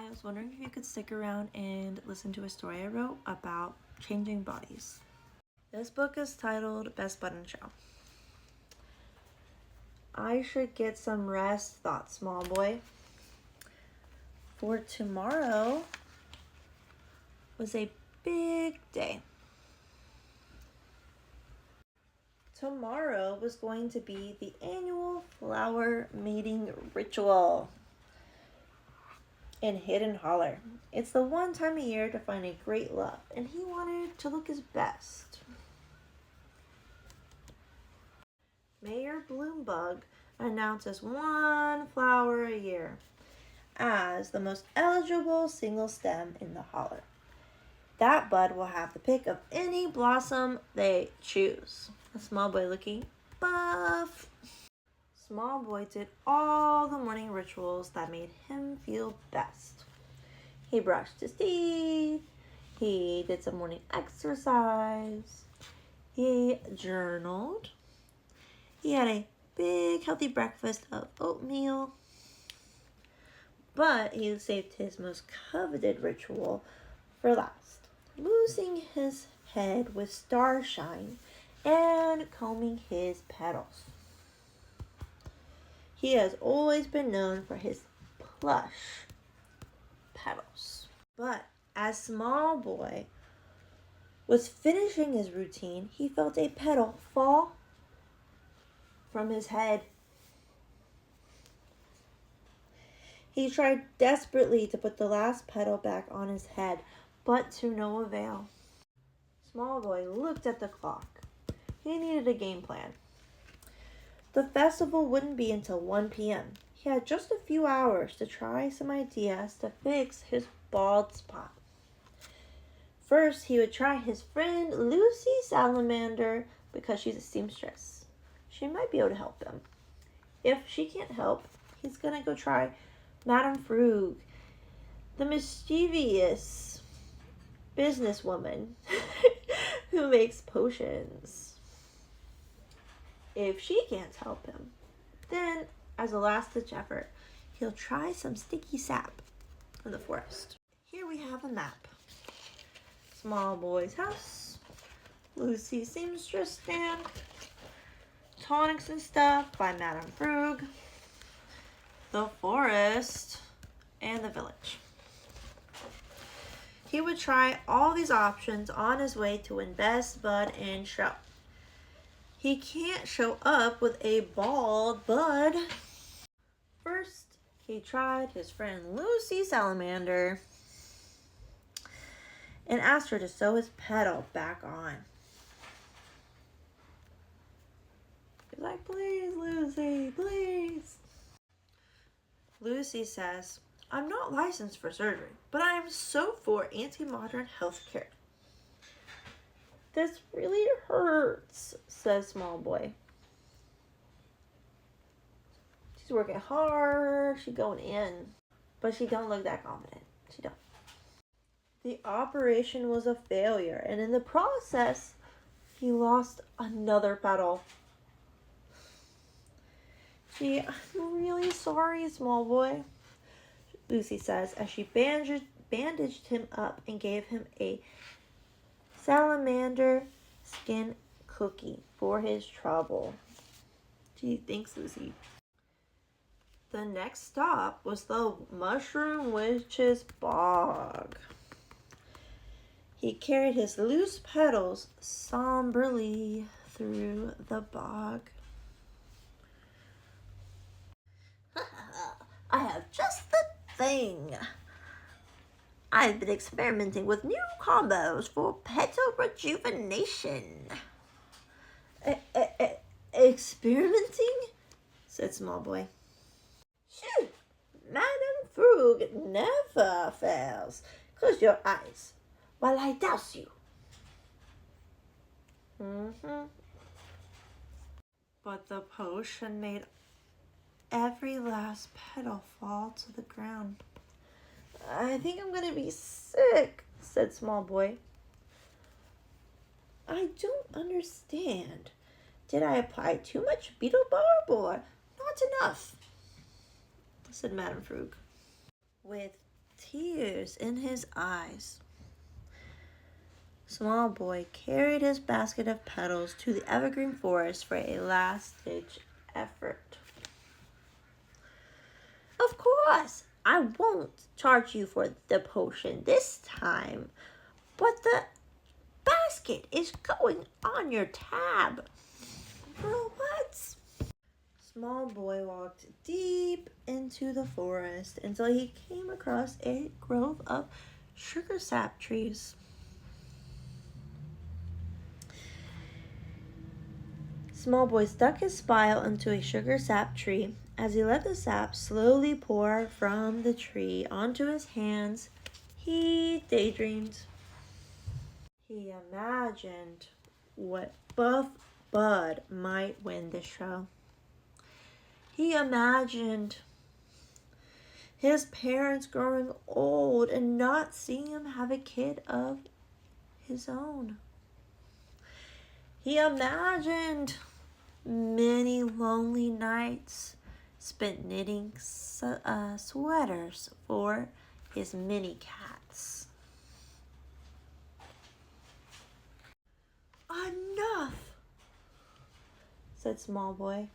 I was wondering if you could stick around and listen to a story I wrote about changing bodies. This book is titled Best Bud & Show. I should get some rest, thought Small Boy. For tomorrow was a big day. Tomorrow was going to be the annual flower mating ritual in Hidden Holler. It's the one time a year to find a great love, and he wanted to look his best. Mayor Bloombug announces one flower a year as the most eligible single stem in the holler. That bud will have the pick of any blossom they choose. The Small Boy looking buff. Small Boy did all the morning rituals that made him feel best. He brushed his teeth. He did some morning exercise. He journaled. He had a big healthy breakfast of oatmeal. But he saved his most coveted ritual for last, loosing his head with starshine and combing his petals. He has always been known for his plush petals. But as Small Boy was finishing his routine, he felt a petal fall from his head. He tried desperately to put the last petal back on his head, but to no avail. Small Boy looked at the clock. He needed a game plan. The festival wouldn't be until 1 p.m. He had just a few hours to try some ideas to fix his bald spot. First, he would try his friend Lucy Salamander because she's a seamstress. She might be able to help him. If she can't help, he's going to go try Madame Frug, the mischievous businesswoman who makes potions. If she can't help him, then as a last-ditch effort, he'll try some sticky sap in the forest. Here we have a map. Small Boy's house, Lucy's seamstress stand, Tonics and Stuff by Madame Frug, the forest, and the village. He would try all these options on his way to win Best Bud & Show. He can't show up with a bald bud. First, he tried his friend Lucy Salamander and asked her to sew his petal back on. He's like, please, Lucy, please. Lucy says, I'm not licensed for surgery, but I am so for anti-modern healthcare. This really hurts, says Small Boy. She's working hard, she's going in, but she don't look that confident. She don't. The operation was a failure, and in the process, he lost another petal. Gee, I'm really sorry, Small Boy, Lucy says as she bandaged him up and gave him a salamander skin cookie for his trouble. Gee, thanks, Lucy. The next stop was the Mushroom Witch's Bog. He carried his loose petals somberly through the bog. I have just the thing. I've been experimenting with new combos for petal rejuvenation. Experimenting? Said Small Boy. Shoo! Madame Frug never fails. Close your eyes while I douse you. But the potion made every last petal fall to the ground. I think I'm gonna be sick, said Small Boy. I don't understand. Did I apply too much beetle barb or not enough? Said Madame Frug. With tears in his eyes. Small Boy carried his basket of petals to the evergreen forest for a last-ditch effort. Of course, I won't charge you for the potion this time, but the basket is going on your tab. What? Small Boy walked deep into the forest until he came across a grove of sugar sap trees. Small Boy stuck his spile into a sugar sap tree. As he let the sap slowly pour from the tree onto his hands, he daydreamed. He imagined what Buff Bud might win the show. He imagined his parents growing old and not seeing him have a kid of his own. He imagined many lonely nights spent knitting sweaters for his mini cats. Enough, said Small Boy.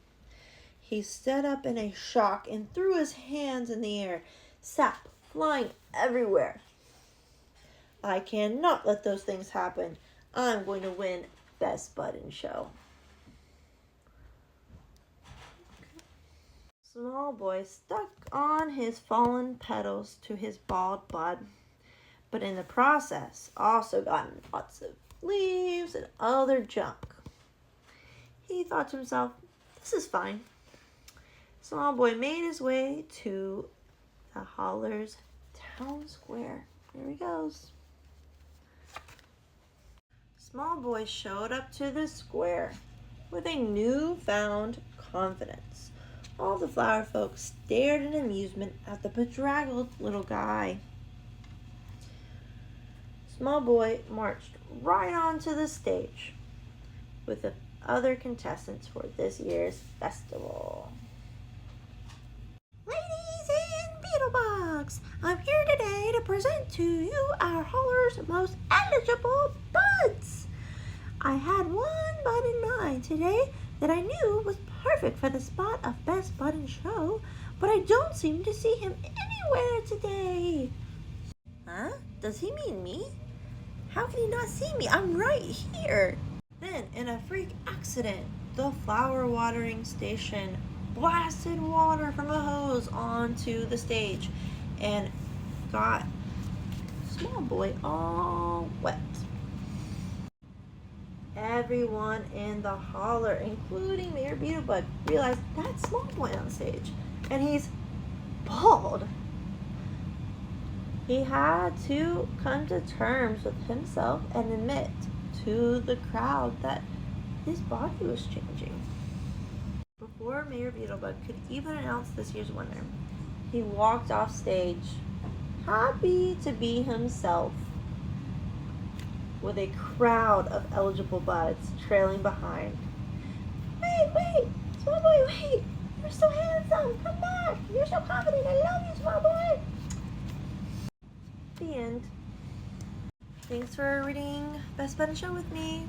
He stood up in a shock and threw his hands in the air, sap flying everywhere. I cannot let those things happen. I'm going to win Best Bud and Show. Small Boy stuck on his fallen petals to his bald bud, but in the process also got lots of leaves and other junk. He thought to himself, this is fine. Small Boy made his way to the Holler's town square. Here he goes. Small Boy showed up to the square with a newfound confidence. All the flower folks stared in amusement at the bedraggled little guy. Small Boy marched right onto the stage with the other contestants for this year's festival. Ladies and Beetlebugs, I'm here today to present to you our Holler's most eligible buds. I had one bud in mind today that I knew was perfect for the spot of Best Bud and Show, but I don't seem to see him anywhere today. Huh? Does he mean me? How can he not see me? I'm right here. Then, in a freak accident, the flower watering station blasted water from a hose onto the stage and got Small Boy all wet. Everyone in the holler, including Mayor Beetlebug, realized that's Small Boy on stage, and he's bald. He had to come to terms with himself and admit to the crowd that his body was changing. Before Mayor Beetlebug could even announce this year's winner, he walked off stage, happy to be himself, with a crowd of eligible buds trailing behind. Wait, Small Boy, wait! You're so handsome! Come back! You're so confident! I love you, Small Boy! The end. Thanks for reading Best Bud and Show with me.